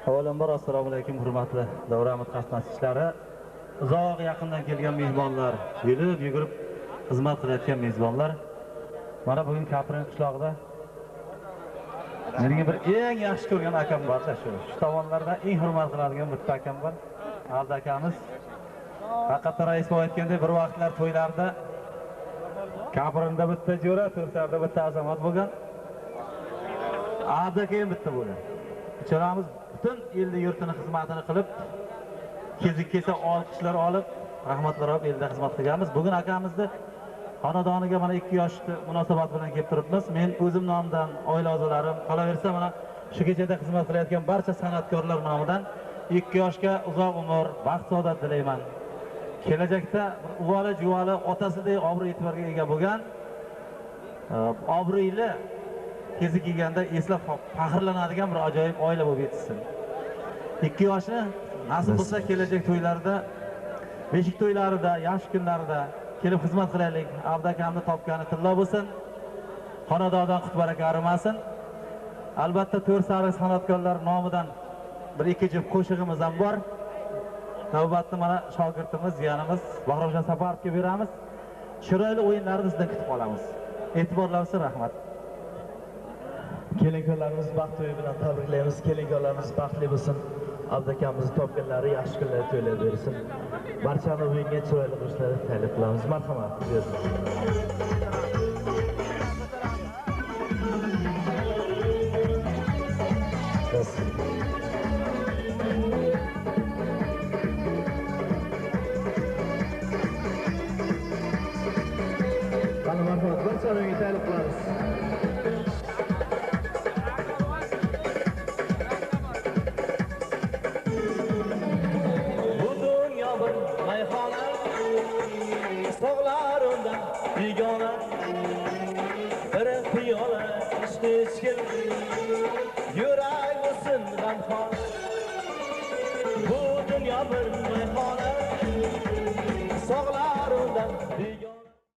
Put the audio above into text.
Avvalambor assalomu alaykum hurmatli Davra qatnashchilari, uzoq yaqindan kelgan mehmonlar, yurib yugurib xizmat qilayotgan mezbonlar. Mana bugun Kapirin qishlog'ida menga bir eng yaxshi ko'rgan akam bor-da, shu tomonlarda eng hurmat qiladigan bitta akam bor. Alda akamiz. Haqiqatan rais aytgandek bir vaqtlar to'ylarda Kapirinda bitta jo'ra, To'rtarda bitta azamat bo'lgan. Alda keyin bitta bo'lgan. Uchalamiz butun elda yurtini xizmatini qilib, kezib kelsa olqishlar olib, rahmatlar olib elda xizmat qilganmiz. Bugun akamizni xonadoniga mana 2 yoshli munosabat bilan kelib turibmiz. Men o'zim nomidan, oila a'zolarim, qolaversa mana shu kechada xizmat qilayotgan barcha san'atkorlar nomidan 2 yoshga uzoq umr, baxt saodat tilayman. Kelajakda uvoli juvoli otasidek obro' e'tiborga ega bo'lgan, obro'li kezi kelganda eslab faxrlanadigan bir ajoyib oila bo'lib yetishsin. 2 yoshni nasib bo'lsa kelajak to'ylarda, beshik to'ylarida, yaxshi kunlarida kelib xizmat qilaylik. Abda akamni topgani tilla bo'lsin. Xonadondan qut baraka arimasin. Albatta To'rsariq san'atkorlar nomidan bir 2 juft qo'shig'imiz ham bor. Navbatni mana shogirdimiz, jiyanimiz Bahromjon Safarovga beramiz. Chiroyli o'yinlarni sizdan kutib qolamiz. E'tiborlaringizni rahmat. Kelinlarimiz baxt to'yi bilan tabriklaymiz. Kelinlarimiz baxtli bo'lsin. Abdakamiz topganlari yaxshi kunlar to'ylab bersin. Barchani o'yinga chiroyli qilishlarni talab qilamiz. Marhamat. Qani marhamat, barchani o'yinga talab qilamiz. Sog'larımdan begona bir piyola içkim yurak olsun g'amxon. Bu dunyo bir mehmona, sog'lar